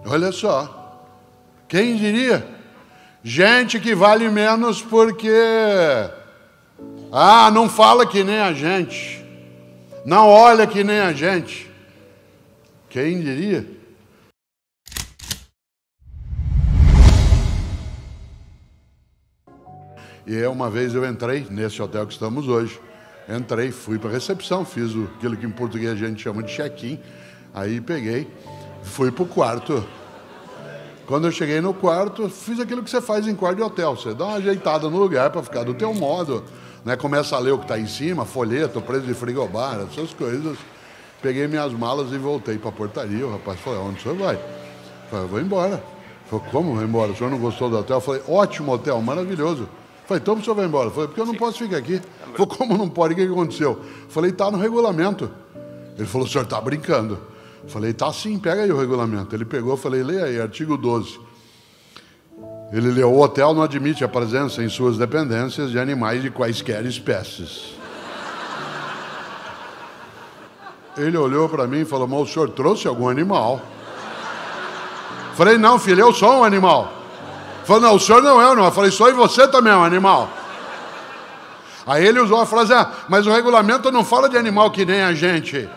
Olha só, quem diria? Gente que vale menos porque não fala que nem a gente, não olha que nem a gente. Quem diria? E uma vez eu entrei nesse hotel que estamos hoje. Entrei, fui para a recepção, fiz aquilo que em português a gente chama de check-in. Aí peguei, fui para o quarto. Quando eu cheguei no quarto, fiz aquilo que você faz em quarto de hotel. Você dá uma ajeitada no lugar para ficar do teu modo, né? Começa a ler o que está em cima, folheto, preço de frigobar, essas coisas. Peguei minhas malas e voltei para a portaria. O rapaz falou, onde o senhor vai? Eu falei, eu vou embora. Ele falou, como vai embora? O senhor não gostou do hotel? Eu falei, ótimo hotel, maravilhoso. Eu falei, então o senhor vai embora? Eu falei, porque eu não posso ficar aqui. Ele falou, como não pode? O que aconteceu? Eu falei, está no regulamento. Ele falou, o senhor está brincando. Eu falei, tá sim, pega aí o regulamento. Ele pegou, eu falei, lê aí, artigo 12. Ele leu, o hotel não admite a presença em suas dependências de animais de quaisquer espécies. Ele olhou para mim e falou, mas o senhor trouxe algum animal? Eu falei, não, filho, eu sou um animal. Ele falou, não, o senhor não é um animal. Eu falei, só e você também é um animal. Aí ele usou a frase, mas o regulamento não fala de animal que nem a gente.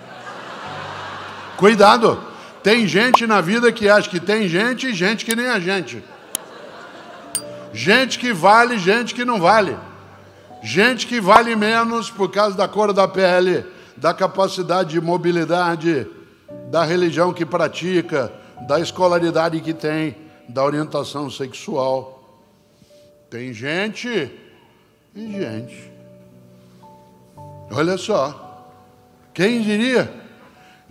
Cuidado, tem gente na vida que acha que tem gente e gente que nem a gente. Gente que vale, gente que não vale. Gente que vale menos por causa da cor da pele, da capacidade de mobilidade, da religião que pratica, da escolaridade que tem, da orientação sexual. Tem gente e gente. Olha só, quem diria?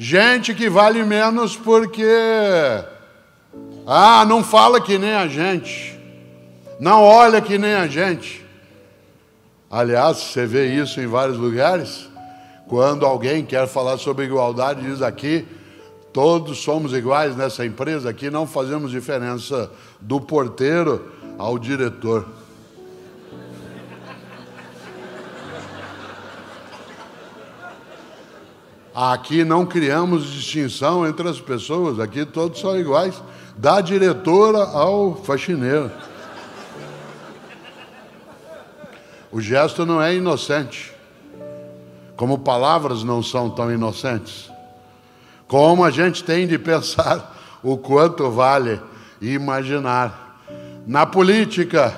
Gente que vale menos porque não fala que nem a gente, não olha que nem a gente. Aliás, você vê isso em vários lugares. Quando alguém quer falar sobre igualdade, diz aqui, todos somos iguais nessa empresa, aqui não fazemos diferença do porteiro ao diretor. Aqui não criamos distinção entre as pessoas, aqui todos são iguais, da diretora ao faxineiro. O gesto não é inocente, como palavras não são tão inocentes. Como a gente tem de pensar o quanto vale e imaginar. Na política,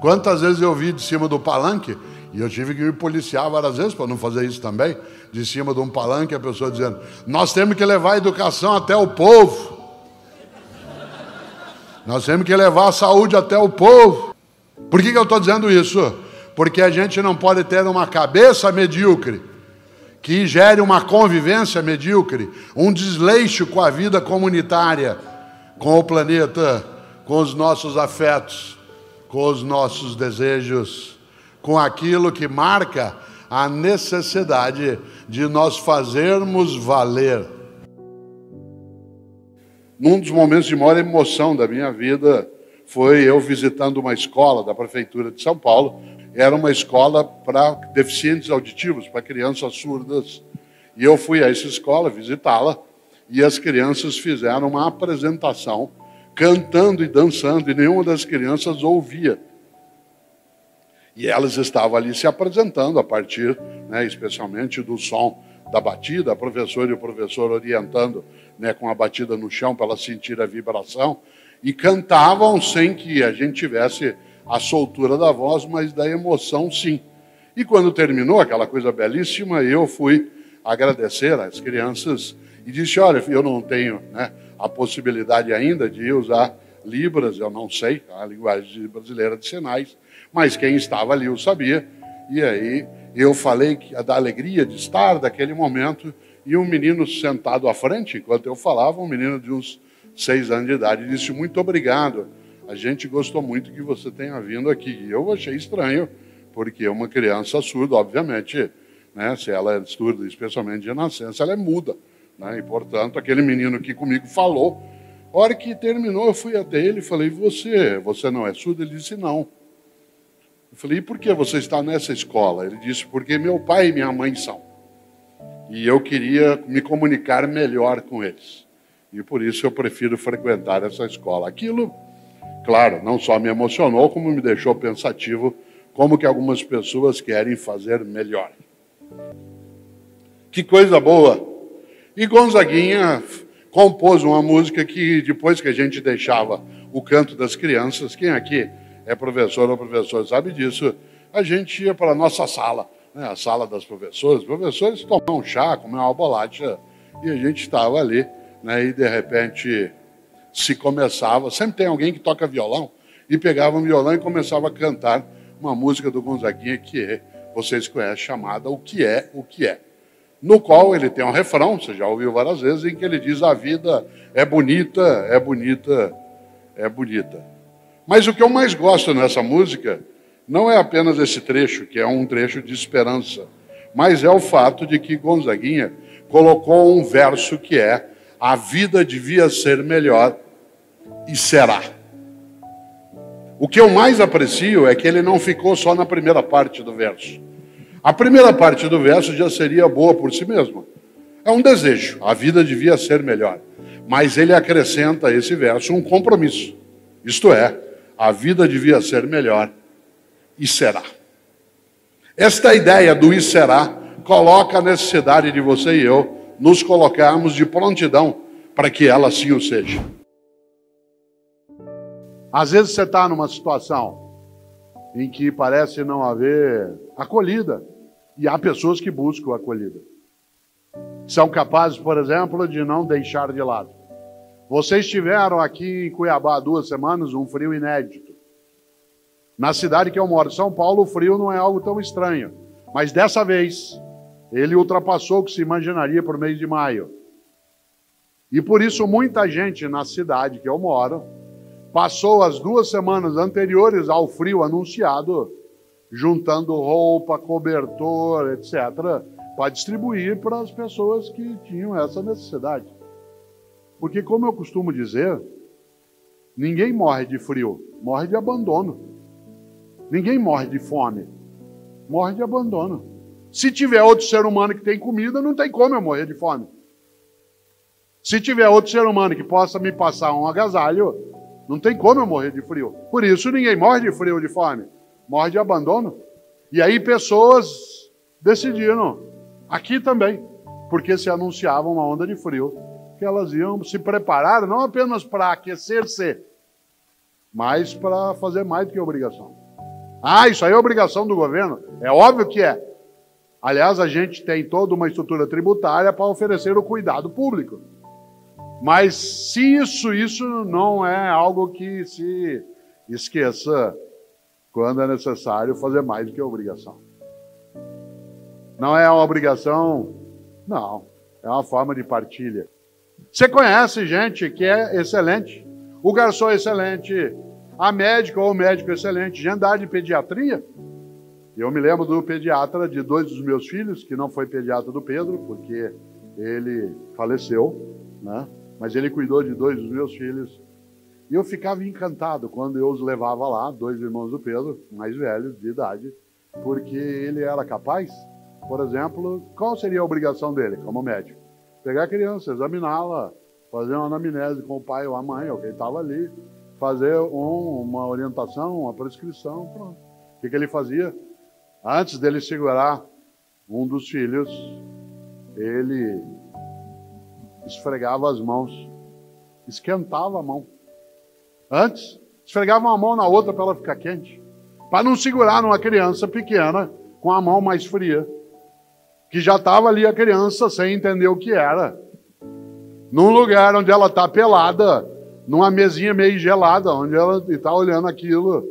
quantas vezes eu vi de cima do palanque, e eu tive que me policiar várias vezes para não fazer isso também, de cima de um palanque, a pessoa dizendo, nós temos que levar a educação até o povo. Nós temos que levar a saúde até o povo. Por que eu estou dizendo isso? Porque a gente não pode ter uma cabeça medíocre, que gere uma convivência medíocre, um desleixo com a vida comunitária, com o planeta, com os nossos afetos, com os nossos desejos, com aquilo que marca a necessidade de nós fazermos valer. Num dos momentos de maior emoção da minha vida foi eu visitando uma escola da Prefeitura de São Paulo. Era uma escola para deficientes auditivos, para crianças surdas. E eu fui a essa escola visitá-la e as crianças fizeram uma apresentação, cantando e dançando, e nenhuma das crianças ouvia. E elas estavam ali se apresentando a partir, especialmente do som da batida, a professora e o professor orientando, com a batida no chão para elas sentir a vibração, e cantavam sem que a gente tivesse a soltura da voz, mas da emoção sim. E quando terminou aquela coisa belíssima, eu fui agradecer às crianças e disse, olha, eu não tenho a possibilidade ainda de usar Libras, eu não sei a linguagem brasileira de sinais, mas quem estava ali eu sabia. E aí eu falei da alegria de estar naquele momento, e um menino sentado à frente, enquanto eu falava, um menino de uns 6 anos de idade, disse, muito obrigado, a gente gostou muito que você tenha vindo aqui. E eu achei estranho, porque uma criança surda, obviamente, se ela é surda, especialmente de nascença, ela é muda. E, portanto, aquele menino que comigo falou, a hora que terminou, eu fui até ele e falei, você não é surdo? Ele disse, não. Eu falei, e por que você está nessa escola? Ele disse, porque meu pai e minha mãe são. E eu queria me comunicar melhor com eles. E por isso eu prefiro frequentar essa escola. Aquilo, claro, não só me emocionou, como me deixou pensativo, como que algumas pessoas querem fazer melhor. Que coisa boa! E Gonzaguinha compôs uma música que, depois que a gente deixava o canto das crianças, quem aqui é professor ou professor sabe disso, a gente ia para a nossa sala, né, a sala das professoras. Os professores tomavam um chá, comiam uma bolacha, e a gente estava ali, né, e de repente se começava, sempre tem alguém que toca violão, e pegava um violão e começava a cantar uma música do Gonzaguinha que vocês conhecem, chamada O Que É, O Que É. No qual ele tem um refrão, você já ouviu várias vezes, em que ele diz: a vida é bonita, é bonita, é bonita. Mas o que eu mais gosto nessa música não é apenas esse trecho, que é um trecho de esperança, mas é o fato de que Gonzaguinha colocou um verso que é: a vida devia ser melhor e será. O que eu mais aprecio é que ele não ficou só na primeira parte do verso. A primeira parte do verso já seria boa por si mesma. É um desejo, a vida devia ser melhor. Mas ele acrescenta a esse verso um compromisso. Isto é, a vida devia ser melhor e será. Esta ideia do e será coloca a necessidade de você e eu nos colocarmos de prontidão para que ela assim o seja. Às vezes você está numa situação em que parece não haver acolhida, e há pessoas que buscam acolhida. São capazes, por exemplo, de não deixar de lado. Vocês tiveram aqui em Cuiabá há 2 semanas um frio inédito. Na cidade que eu moro, São Paulo, o frio não é algo tão estranho. Mas dessa vez, ele ultrapassou o que se imaginaria por mês de maio. E por isso muita gente na cidade que eu moro passou as 2 semanas anteriores ao frio anunciado, juntando roupa, cobertor, etc., para distribuir para as pessoas que tinham essa necessidade. Porque, como eu costumo dizer, ninguém morre de frio, morre de abandono. Ninguém morre de fome, morre de abandono. Se tiver outro ser humano que tem comida, não tem como eu morrer de fome. Se tiver outro ser humano que possa me passar um agasalho, não tem como eu morrer de frio. Por isso ninguém morre de frio ou de fome, morre de abandono. E aí pessoas decidiram, aqui também, porque se anunciava uma onda de frio, que elas iam se preparar não apenas para aquecer-se, mas para fazer mais do que obrigação. Ah, isso aí é obrigação do governo? É óbvio que é. Aliás, a gente tem toda uma estrutura tributária para oferecer o cuidado público. Mas se isso não é algo que se esqueça quando é necessário fazer mais do que obrigação. Não é uma obrigação, não. É uma forma de partilha. Você conhece gente que é excelente. O garçom é excelente. A médica ou o médico é excelente. Gente da área de pediatria. Eu me lembro do pediatra de 2 dos meus filhos, que não foi pediatra do Pedro, porque ele faleceu, né? Mas ele cuidou de 2 dos meus filhos. E eu ficava encantado quando eu os levava lá, 2 irmãos do Pedro, mais velhos de idade, porque ele era capaz, por exemplo, qual seria a obrigação dele como médico? Pegar a criança, examiná-la, fazer uma anamnese com o pai ou a mãe, ou quem estava ali, fazer uma orientação, uma prescrição, pronto. O que ele fazia? Antes dele segurar um dos filhos, ele esfregava as mãos, esquentava a mão. Antes, esfregava uma mão na outra para ela ficar quente, para não segurar numa criança pequena com a mão mais fria, que já estava ali a criança sem entender o que era. Num lugar onde ela está pelada, numa mesinha meio gelada, onde ela está olhando aquilo.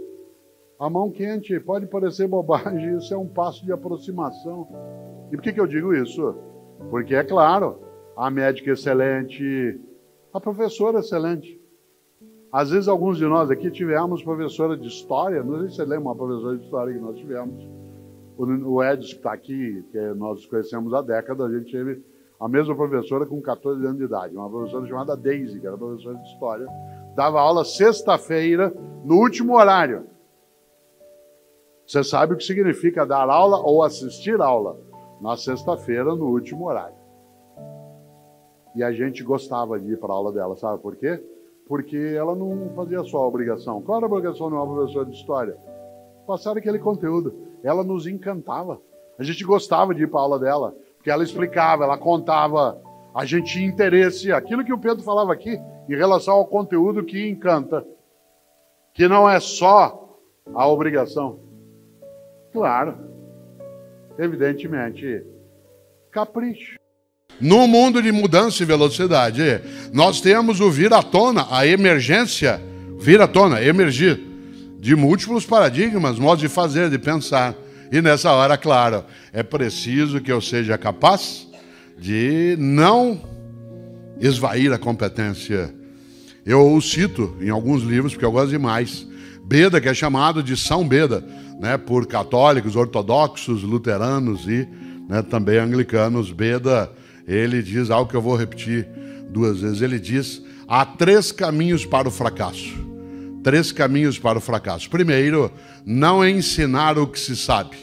A mão quente, pode parecer bobagem, isso é um passo de aproximação. E por que eu digo isso? Porque, é claro, a médica é excelente, a professora é excelente. Às vezes, alguns de nós aqui tivemos professora de história, não sei se você lembra uma professora de história que nós tivemos. O Edson, que está aqui, que nós conhecemos há décadas, a gente teve a mesma professora com 14 anos de idade, uma professora chamada Daisy, que era professora de história, dava aula sexta-feira, no último horário. Você sabe o que significa dar aula ou assistir aula? Na sexta-feira, no último horário. E a gente gostava de ir para a aula dela, sabe por quê? Porque ela não fazia só a obrigação. Qual era a obrigação de uma professora de história? Passar aquele conteúdo. Ela nos encantava. A gente gostava de ir para a aula dela, porque ela explicava, ela contava, a gente tinha interesse. Aquilo que o Pedro falava aqui, em relação ao conteúdo que encanta, que não é só a obrigação. Claro, evidentemente, capricho. No mundo de mudança e velocidade, nós temos o vir à tona, a emergência, vir à tona, emergir, de múltiplos paradigmas, modos de fazer, de pensar. E nessa hora, claro, é preciso que eu seja capaz de não esvair a competência. Eu o cito em alguns livros, porque eu gosto demais. Beda, que é chamado de São Beda, né, por católicos, ortodoxos, luteranos e também anglicanos. Beda, ele diz algo que eu vou repetir 2 vezes. Ele diz: há 3 caminhos para o fracasso. 3 caminhos para o fracasso. Primeiro, não ensinar o que se sabe.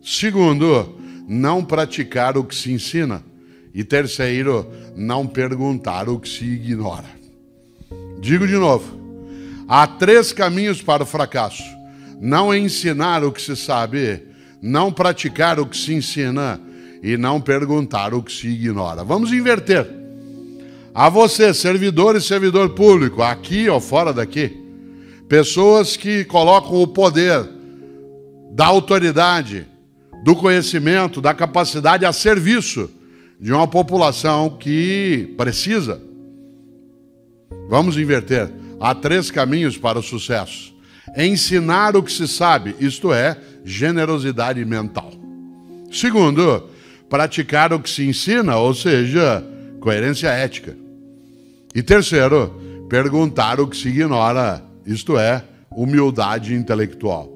Segundo, não praticar o que se ensina. E terceiro, não perguntar o que se ignora. Digo de novo. Há 3 caminhos para o fracasso. Não ensinar o que se sabe, não praticar o que se ensina e não perguntar o que se ignora. Vamos inverter. A você, servidor e servidor público, aqui ou fora daqui, pessoas que colocam o poder da autoridade, do conhecimento, da capacidade a serviço de uma população que precisa. Vamos inverter. Há 3 caminhos para o sucesso. Ensinar o que se sabe, isto é, generosidade mental. Segundo, praticar o que se ensina, ou seja, coerência ética. E terceiro, perguntar o que se ignora, isto é, humildade intelectual.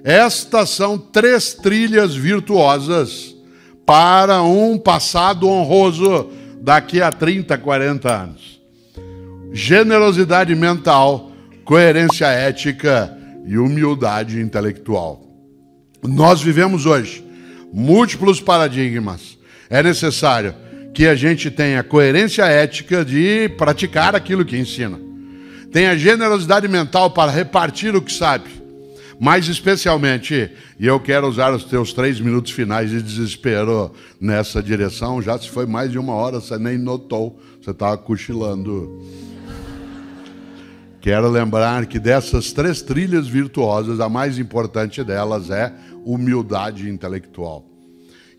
Estas são 3 trilhas virtuosas para um passado honroso daqui a 30, 40 anos. Generosidade mental, coerência ética e humildade intelectual. Nós vivemos hoje múltiplos paradigmas. É necessário que a gente tenha coerência ética de praticar aquilo que ensina. Tenha generosidade mental para repartir o que sabe. Mais especialmente, e eu quero usar os teus 3 minutos finais de desespero nessa direção, já se foi mais de 1 hora, você nem notou, você estava cochilando. Quero lembrar que dessas 3 trilhas virtuosas, a mais importante delas é humildade intelectual.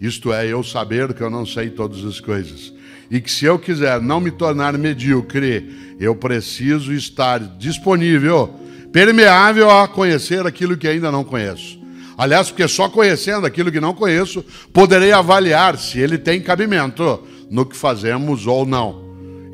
Isto é, eu saber que eu não sei todas as coisas. E que se eu quiser não me tornar medíocre, eu preciso estar disponível, permeável a conhecer aquilo que ainda não conheço. Aliás, porque só conhecendo aquilo que não conheço, poderei avaliar se ele tem cabimento no que fazemos ou não.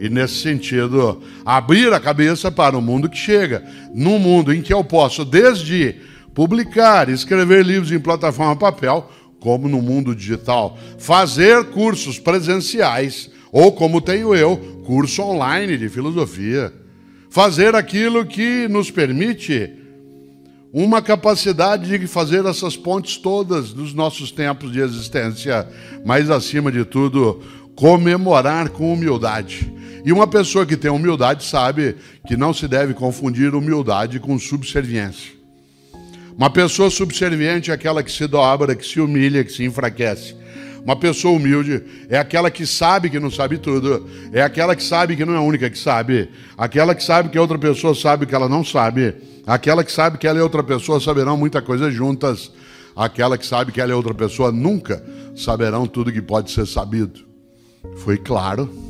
E nesse sentido, abrir a cabeça para o mundo que chega. Num mundo em que eu posso, desde publicar, escrever livros em plataforma papel, como no mundo digital, fazer cursos presenciais, ou como tenho eu, curso online de filosofia. Fazer aquilo que nos permite uma capacidade de fazer essas pontes todas dos nossos tempos de existência, mas acima de tudo, comemorar com humildade. E uma pessoa que tem humildade sabe que não se deve confundir humildade com subserviência. Uma pessoa subserviente é aquela que se dobra, que se humilha, que se enfraquece. Uma pessoa humilde é aquela que sabe que não sabe tudo, é aquela que sabe que não é a única que sabe, aquela que sabe que a outra pessoa sabe que ela não sabe, aquela que sabe que ela e outra pessoa saberão muita coisa juntas, aquela que sabe que ela e outra pessoa nunca saberão tudo que pode ser sabido. Foi claro?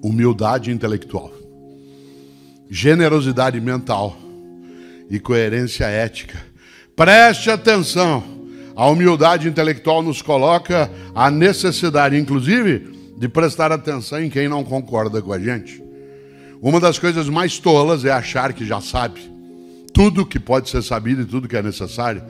Humildade intelectual, generosidade mental e coerência ética. Preste atenção, a humildade intelectual nos coloca a necessidade, inclusive, de prestar atenção em quem não concorda com a gente. Uma das coisas mais tolas é achar que já sabe tudo que pode ser sabido e tudo que é necessário.